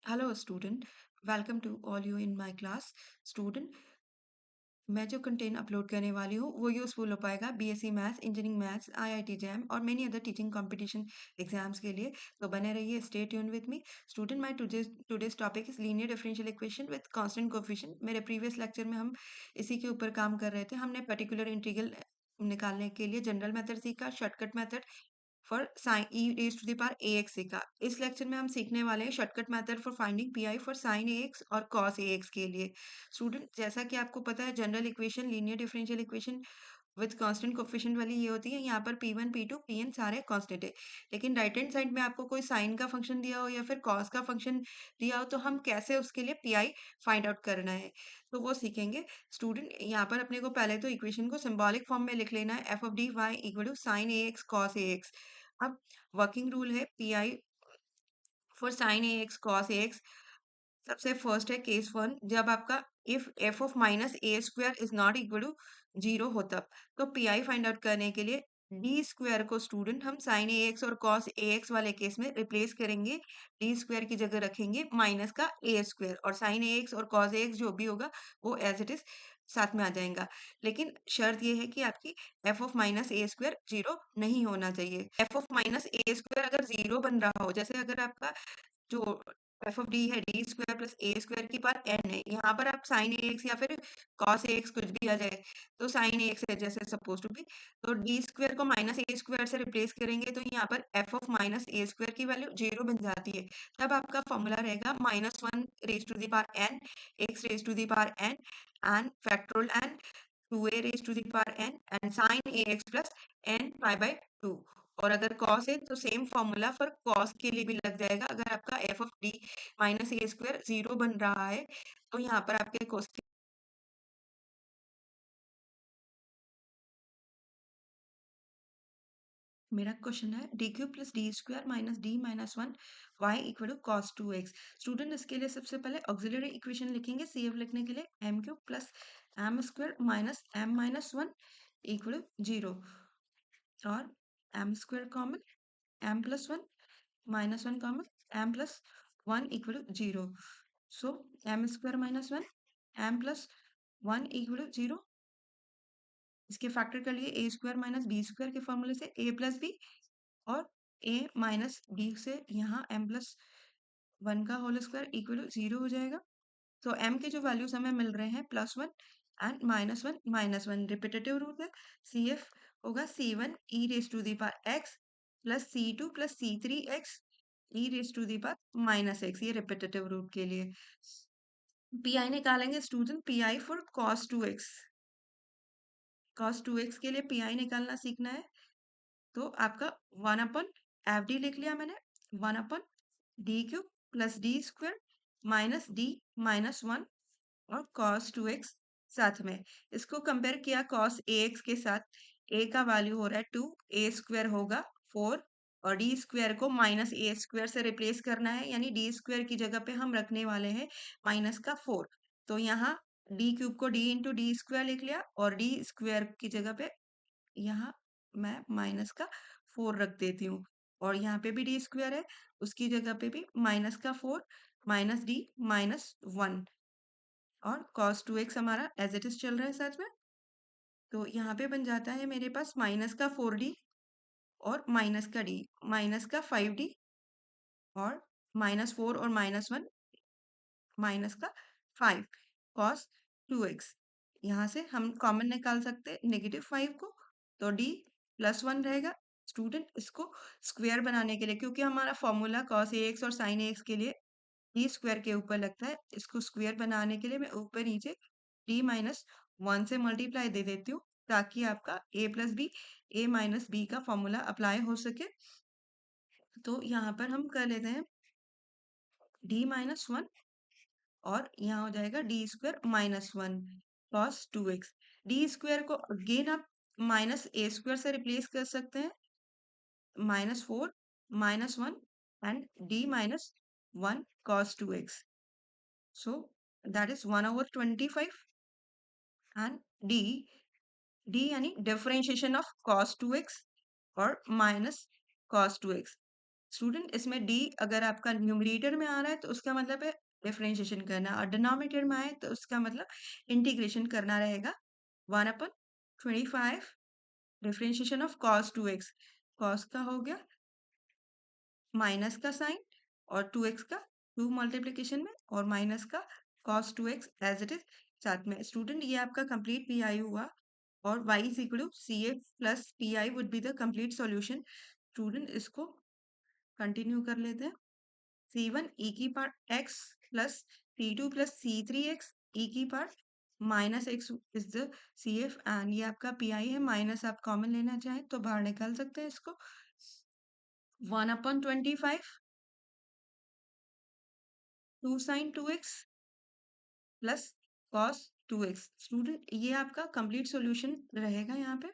Hello student, welcome to all you in my class. Student, मैं जो content upload करने वाली हूँ वो यूज़फुल हो पाएगा BSc maths, engineering maths, IIT JAM और many other teaching competition exams के लिए। तो बने रहिए, stay tune with me. Student, my today's topic is linear differential equation with constant coefficient. मेरे प्रीवियस लेक्चर में हम इसी के ऊपर काम कर रहे थे। हमने पर्टिकुलर इंटीग्रल निकालने के लिए जनरल मेथड सीखा, shortcut method for sine e raise to the power a x सीखा। इस लेक्चर में हम सीखने वाले हैं shortcut method for finding P I for sine a x और कॉस ए एक्स के लिए। स्टूडेंट, जैसा कि आपको पता है, general equation, linear differential equation with constant coefficient वाली ये होती है। यहाँ पर P1, P2, Pn सारे कांस्टेंट है। लेकिन राइट हैंड साइड में आपको कोई साइन का फंक्शन दिया हो या फिर कॉस का फंक्शन दिया हो तो हम कैसे उसके लिए पी फाइंड आउट करना है, तो वो सीखेंगे। स्टूडेंट, यहाँ पर अपने को पहले तो इक्वेशन को सिंबॉलिक फॉर्म में लिख लेना है, F of D Y equal to sine a x cos a x. अब वर्किंग रूल है P for sine a x cos a x. सबसे फर्स्ट है केस वन, जब आपका if F of minus a square is not equal to zero हो तब। तो P I find out करने के लिए डी स्क्वायर को स्टूडेंट हम साइन ए एक्स और कॉस ए एक्स वाले केस में रिप्लेस करेंगे। डी स्क्वायर की जगह रखेंगे माइनस का ए स्क्वायर, और साइन ए एक्स और कॉस ए एक्स जो भी होगा वो एज इट इज साथ में आ जाएगा। लेकिन शर्त ये है कि आपकी F of minus a square zero नहीं होना चाहिए। F of minus a square अगर जीरो बन रहा हो, जैसे अगर आपका जो एफ ऑफ डी है D square plus a square की पावर एन है, यहाँ पर आप साइन ए एक्स या फिर कॉस ए एक्स कुछ भी आ जाए, तो साइन ए एक्स है जैसे सपोज टू बी, तो डी स्क्वायर को माइनस ए स्क्वायर से रिप्लेस करेंगे तो यहाँ पर F of minus a square की वैल्यू जीरो बन जाती है। तब आपका फॉर्मूला रहेगा minus one raise to the power n x raise to the power n factorial n 2a raise to the power n sine a x plus n pi by 2। और अगर cos है तो सेम फॉर्मूला फॉर कॉस के लिए भी लग जाएगा। अगर आपका F of D minus a square zero बन रहा है तो यहाँ पर आपके कॉस मेरा क्वेश्चन है D cube plus D square minus D minus one Y equal to cos two x. Student, इसके लिए सबसे पहले ऑक्सिलरी इक्वेशन लिखेंगे। सी एफ लिखने के लिए M cube plus M square minus M minus one equal to zero, और M square common, M plus one minus one common, M plus one equal to zero. So M square minus one, M plus one equal to zero. इसके factor कर लिए A square minus B square के फॉर्मूले से ए plus B, और ए minus b से यहाँ M plus one का whole square equal to zero हो जाएगा। तो एम के जो वैल्यूज हमें मिल रहे हैं plus one and minus one repetitive root है। सी एफ होगा C one E raise to the power X plus C two plus C three X E raise to the power minus X, ये repetitive root के लिए। P I निकालेंगे student, P I for cos two X. Cos two X के लिए P आई निकालना सीखना है। तो आपका वन अपन एफ डी लिख लिया मैंने, वन अपन D cube plus D square minus D minus one और cos 2x साथ में। इसको कंपेयर किया cos ax के साथ। a का वैल्यू हो रहा है 2, a स्क्वायर होगा 4, और डी स्क्वायर को माइनस ए स्क्वायर से रिप्लेस करना है, यानी डी स्क्वायर की जगह पे हम रखने वाले हैं माइनस का 4। तो यहाँ डी क्यूब को डी इंटू डी स्क्वायर लिख लिया, और डी स्क्वायर की जगह पे यहाँ मैं माइनस का 4 रख देती हूँ। और यहाँ पे भी डी स्क्वायर है, उसकी जगह पे भी माइनस का 4 माइनस डी माइनस 1, और cos 2x हमारा एज इट इज चल रहा है साथ में। तो यहाँ पे बन जाता है मेरे पास माइनस का 4d और माइनस का d, माइनस का 5d और माइनस 4 और माइनस 1 माइनस का 5 cos 2x। यहाँ से हम कॉमन निकाल सकते हैं नेगेटिव 5 को, तो d प्लस 1 रहेगा। स्टूडेंट, इसको स्क्वायर बनाने के लिए, क्योंकि हमारा फॉर्मूला cos ax और sin ax के लिए डी स्क्वायर के ऊपर लगता है, इसको स्क्वायर बनाने के लिए मैं ऊपर नीचे डी माइनस वन से मल्टीप्लाई दे देती हूँ, ताकि आपका ए प्लस बी, ए माइनस बी का फॉर्मूला अप्लाई हो सके। तो यहाँ पर हम कर लेते हैं डी माइनस वन, और यहाँ हो जाएगा D square minus one cos two x. D square को अगेन आप माइनस ए स्क्वायर से रिप्लेस कर सकते हैं, minus four minus one and D minus one cos two x. So that is 1 over 25, and d यानी differentiation of cos 2x और minus cos 2x। Student इसमें D अगर आपका न्यूमरेटर में आ रहा है तो उसका मतलब है डिफरेंशिएशन करना, और डिनोमिनेटर में आए तो उसका मतलब इंटीग्रेशन करना रहेगा। 1/25 differentiation of cos 2x, cos का हो गया माइनस का साइन और 2x का 2 मल्टीप्लिकेशन में और माइनस का cos 2x as it is साथ में। स्टूडेंट ये आपका कंप्लीट पी आई हुआ, और y is equal to C F plus P I would be the complete solution. Student इसको कंटिन्यू कर लेते हैं। C1 e की पावर x plus C2 plus C3x e की पावर minus x is the CF, and ये आपका PI है, माइनस आप कॉमन लेना चाहें तो बाहर निकाल सकते हैं इसको। 1/25 2 sin 2x plus cos 2x। Student ये आपका कंप्लीट सॉल्यूशन रहेगा यहाँ पे।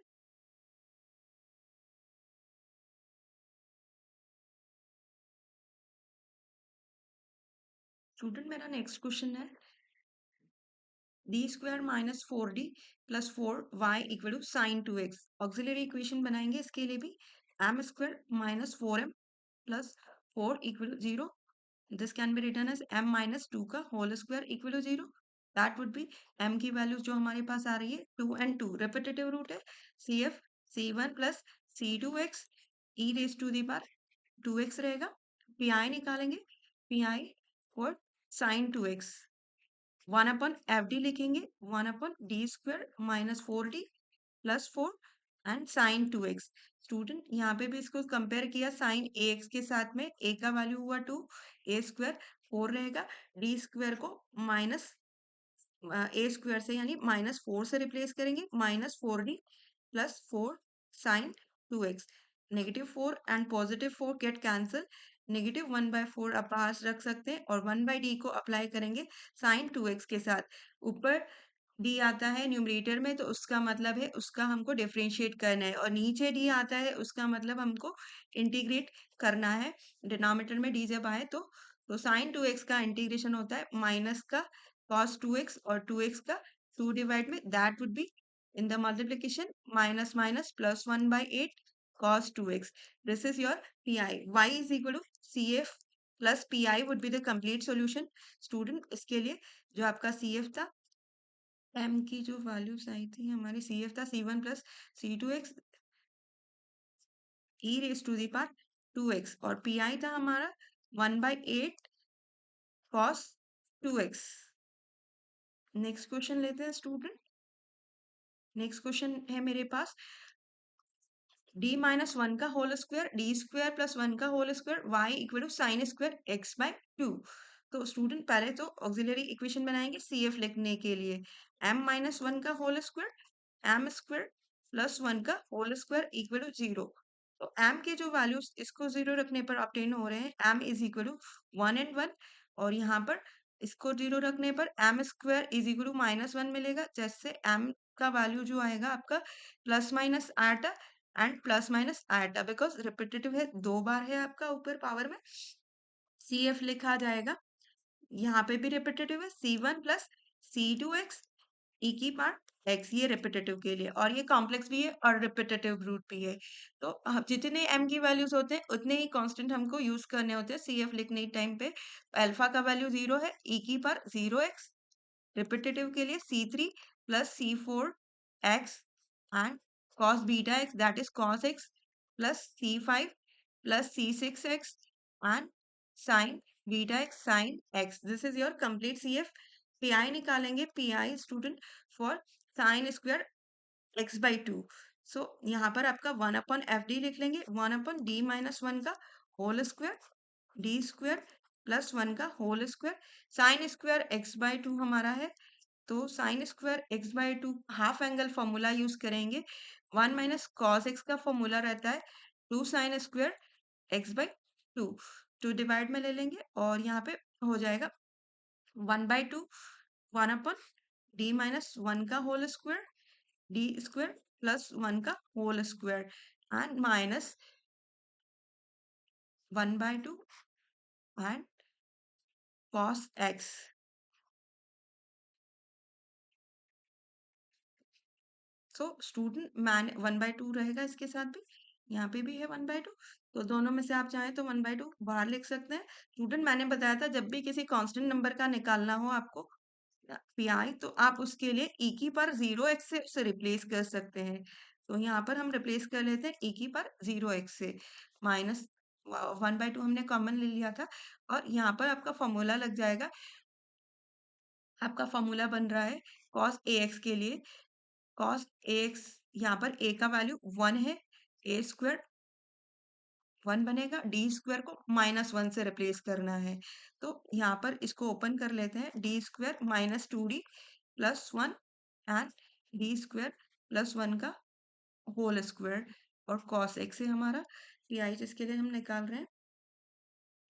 स्टूडेंट मेरा नेक्स्ट क्वेश्चन है D square minus 4d plus 4y equal to sine 2x। Auxiliary equation बनाएंगे इसके लिए भी। M square minus 4m plus 4 equal to 0। This can be written as m minus 2 का whole square equal to 0। That would be m की वैल्यू जो हमारे पास आ रही है 2 and 2 रिपीटेटिव रूट है। CF C1 plus C2x e raise to the power 2x रहेगा। PI निकालेंगे, PI और साइन 2x 1/FD लिखेंगे, 1/d square minus 4d plus 4 and sine 2x। Student यहाँ पे भी इसको कंपेयर किया साइन ax के साथ में, a का वैल्यू हुआ 2, a स्क्वायर 4 रहेगा, d स्क्वायर को माइनस a स्क्वायर से यानी माइनस 4 से रिप्लेस करेंगे, minus 4d plus 4 sine 2x। Negative 4 and positive 4 get cancel, negative 1/4 आप पास रख सकते हैं और 1/d को अप्लाई करेंगे साइन 2x के साथ। ऊपर डी आता है न्यूमरेटर में तो उसका मतलब है उसका हमको डिफरेंशिएट करना है, और नीचे डी आता है उसका मतलब हमको इंटीग्रेट करना है। डिनोमिनेटर में डी जब आए तो साइन 2x का इंटीग्रेशन होता है माइनस का cos 2x और 2x का 2 डिवाइड में, that would B in the multiplication minus minus plus 1/8 cos 2x. This is your pi. Y is equal to CF plus PI would be the complete solution. Student इसके लिए जो आपका CF था, m की जो values आई थी हमारी, CF था C1 plus C2x e raise to the power 2x, और PI था हमारा 1/8 cos 2x। नेक्स्ट क्वेश्चन लेते हैं स्टूडेंट। नेक्स्ट क्वेश्चन है मेरे पास d माइनस 1 का whole square d square plus 1 का whole square y equal to sine square x by 2। तो स्टूडेंट पहले तो ऑक्सिलरी इक्वेशन बनाएंगे CF लिखने के लिए। m माइनस 1 का whole square m square plus 1 का होल स्क्वायर इक्वल टू 0। तो m के जो वैल्यूज इसको 0 रखने पर ऑब्टेन हो रहे हैं, m is equal to 1 and 1, और यहाँ पर इसको 0 रखने पर m square is equal to minus 1 मिलेगा, जैसे m का वैल्यू जो आएगा आपका plus minus iota and plus minus iota, because repetitive है, 2 बार है आपका ऊपर पावर में। CF लिखा जाएगा, यहाँ पे भी रिपीटेटिव है, C1 प्लस C2x e की पावर x, ये रिपीटेटिव के लिए, और ये कॉम्प्लेक्स भी है और रिपीटेटिव रूट भी है। तो जितने m की वैल्यूज होते हैं उतने ही कांस्टेंट हमको यूज करने होते हैं CF लिखने टाइम पे। अल्फा का वैल्यू 0 है, e की पावर 0x, रिपीटेटिव के लिए C3 plus C4x and cos beta x that is cos x plus C5 plus C6x and sin beta x sin x. This is your complete CF. PI निकालेंगे, PI student for sign square x by 2। सो यहाँ पर आपका 1/FD लिख लेंगे, 1/d minus 1 का whole square d square plus 1 का whole square, sine square x by 2 हमारा है, तो sine square x by 2 half angle formula use करेंगे। 1 माइनस कॉस एक्स का फॉर्मूला रहता है 2 sine square x by 2, 2 divide में ले लेंगे और यहाँ पे हो जाएगा 1/2 1/, डी माइनस 1 का whole square D square plus 1 का whole square and minus 1/2 and cos x. So student मैन 1/2 रहेगा इसके साथ भी, यहाँ पे भी है 1/2, तो दोनों में से आप चाहें तो 1/2 बाहर लिख सकते हैं। स्टूडेंट मैंने बताया था जब भी किसी कांस्टेंट नंबर का निकालना हो आपको पीआई, तो आप उसके लिए ई की पावर 0x से उसे रिप्लेस कर सकते हैं। तो यहाँ पर हम रिप्लेस कर लेते हैं ई की पावर 0x से, माइनस 1/2 हमने कॉमन ले लिया था, और यहाँ पर आपका फॉर्मूला लग जाएगा। आपका फॉर्मूला बन रहा है cos ax के लिए, cos ax, यहाँ पर a का वैल्यू 1 है, a स्क्वायर 1 बनेगा, डी स्क्वायर को -1 से रिप्लेस करना है। तो यहाँ पर इसको ओपन कर लेते हैं, D square minus 2d plus 1 and D square plus 1 का होल स्क्वायर, और cos x है हमारा टीआई जिसके लिए हम निकाल रहे हैं।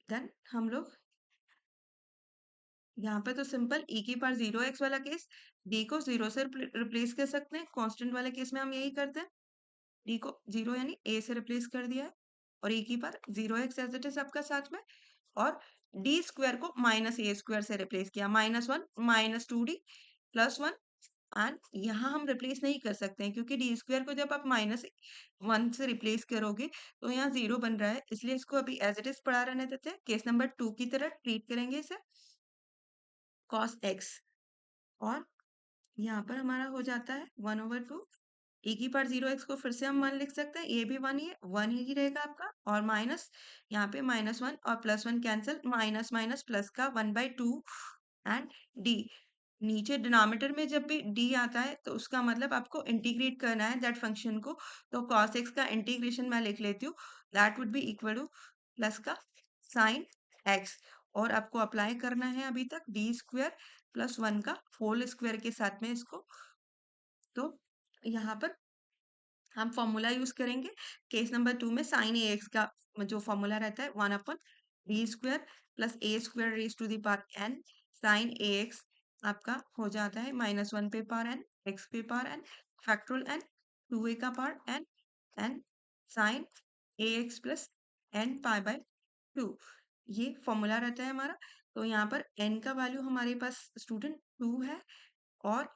देन हम लोग यहाँ पे तो सिंपल ई की पावर 0x वाला केस, डी को 0 से रिप्लेस कर सकते हैं, कांस्टेंट वाले केस में हम यही करते हैं। डी को 0 यानी ए से रिप्लेस कर दिया है, और ई की power 0x as it is आपका साथ में, और डी स्क्वायर को माइनस ए स्क्वायर से रिप्लेस किया, -1 -2d प्लस 1, एंड यहाँ हम रिप्लेस नहीं कर सकते हैं क्योंकि डी स्क्वायर को जब आप -1 से रिप्लेस करोगे तो यहाँ 0 बन रहा है, इसलिए इसको अभी एज इट इज पढ़ा रहने देते हैं। केस नंबर 2 की तरह ट्रीट करेंगे इसे, cos x, और यहाँ पर हमारा हो जाता है 1/2, e की पावर 0x को फिर से हम 1 लिख सकते हैं, ये भी 1 ही है, 1 ही रहेगा आपका, और माइनस यहाँ पे -1 और +1 कैंसिल, माइनस माइनस प्लस का 1/2 एंड d, नीचे डिनोमिनेटर में जब भी d आता है तो उसका मतलब आपको इंटीग्रेट करना है दैट फंक्शन को, तो cos x का इंटीग्रेशन मैं लिख लेती हूँ, that would B equal to plus का साइन x, और आपको अप्लाई करना है अभी तक डी स्क्वायर प्लस 1 का होल स्क्वायर के साथ में इसको। तो यहाँ पर हम फॉर्मूला यूज करेंगे केस नंबर 2 में, साइन ए एक्स का जो फॉर्मूला रहता है 1/b² plus a square raise to the power n, sine a x आपका हो जाता है -1 पे पावर n, x पे power n, factorial n, 2a का power n, n sine a x plus n π/2, ये फॉर्मूला रहता है हमारा। तो यहाँ पर n का वैल्यू हमारे पास स्टूडेंट 2 है, और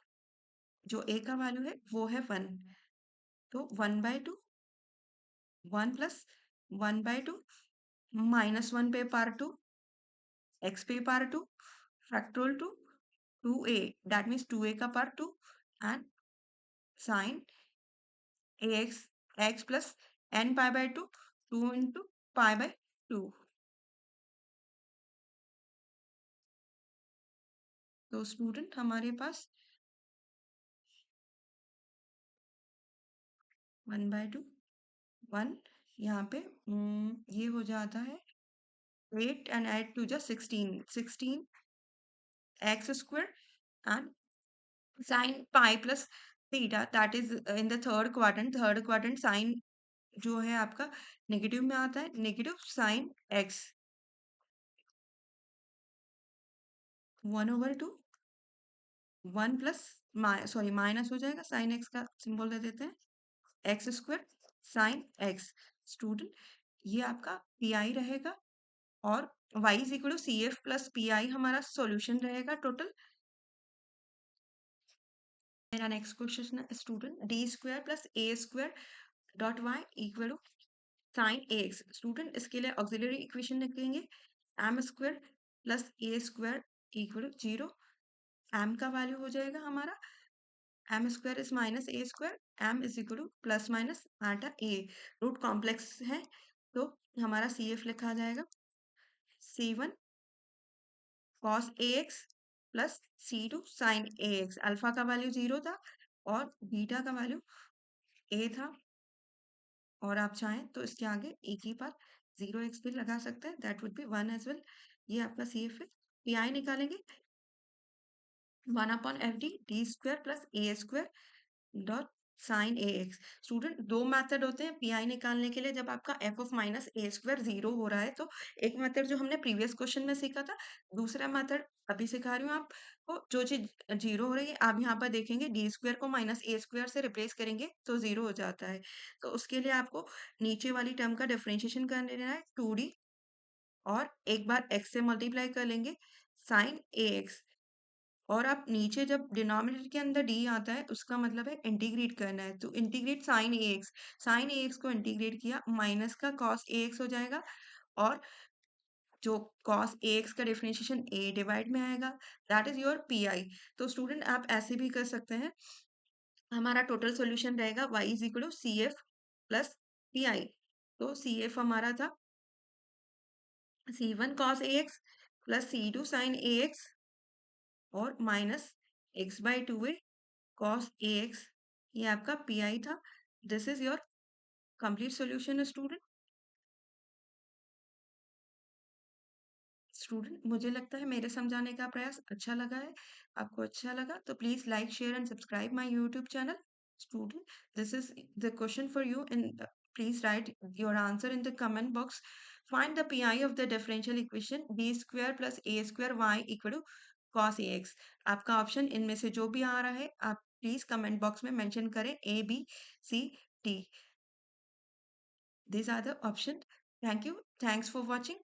जो a का वैल्यू है वो है 1, तो 1/2, 1 प्लस 1/2 -1 पे पावर 2, x पे power 2, factorial 2, 2a, that means 2a का power 2, and sine ax, x plus n π/2, 2 into π/2। तो स्टूडेंट हमारे पास 1/2, 1, यहाँ पे ये हो जाता है 8 and 8 to just 16, 16 x square and sin pi plus theta, that is in the third quadrant sin जो है आपका नेगेटिव में आता है, negative sine x 1/2, 1 plus sorry minus हो जाएगा, साइन x का सिंबल दे देते हैं, x square sine x। Student ये आपका पीआई रहेगा, और y is equal to C F plus PI हमारा सॉल्यूशन रहेगा टोटल। मेरा नेक्स्ट क्वेश्चन है student, D square plus a square dot Y equal to sine a x. Student इसके लिए ऑक्सिलरी इक्वेशन लिखेंगे, M square plus a square equal to 0, M का value हो जाएगा हमारा M square is minus a square, M is equal to plus minus iota a, root complex है तो हमारा सी एफ लिखा जाएगा C1 cos ax plus C2 sin ax। Alpha का वैल्यू 0 था और बीटा का वैल्यू a था, और आप चाहें तो इसके आगे e की पावर 0x भी लगा सकते हैं, that would be 1 as well. ये आपका सी एफ है। पीआई निकालेंगे 1/fd D square plus a square dot sine a x. Student दो मेथड होते हैं पीआई निकालने के लिए, जब आपका F of minus a square 0 हो रहा है तो एक मेथड जो हमने प्रीवियस क्वेश्चन में सीखा था, दूसरा मेथड अभी सिखा रही हूँ आपको। जो चीज 0 हो रही है आप यहाँ पर देखेंगे डी स्क्वायर को माइनस ए स्क्वायर से रिप्लेस करेंगे तो 0 हो जाता है। तो उसके लिए आपको नीचे वाली टर्म का डिफरेंशिएशन कर लेना है 2d, और एक बार x से मल्टीप्लाई कर लेंगे साइन ए एक्स, और आप नीचे जब डिनोमिनेटर के अंदर डी आता है उसका मतलब है इंटीग्रेट करना है, तो integrate sine a x, sine a x को इंटीग्रेट किया माइनस का कॉस ए एक्स हो जाएगा, और जो कॉस ए एक्स का डिफरेंशिएशन ए डिवाइड में आएगा, that is your P I. तो स्टूडेंट आप ऐसे भी कर सकते हैं, हमारा टोटल सॉल्यूशन रहेगा y is equal to C F plus P I. तो सी एफ हमारा था C one cos a x plus C to sine a x और minus x by two A cos a x, ये आपका P I था। This is your complete solution student. Student मुझे लगता है मेरे समझाने का प्रयास अच्छा लगा है। आपको अच्छा लगा तो please like share and subscribe my YouTube channel. Student, this is the question for you in, please write your answer in the comment box. Find the pi of the differential equation b square plus a square y equal to cos ax। आपका option इनमें से जो भी आ रहा है आप please comment box में मेंशन करें, A B C D. These are the options. Thank you. Thanks for watching.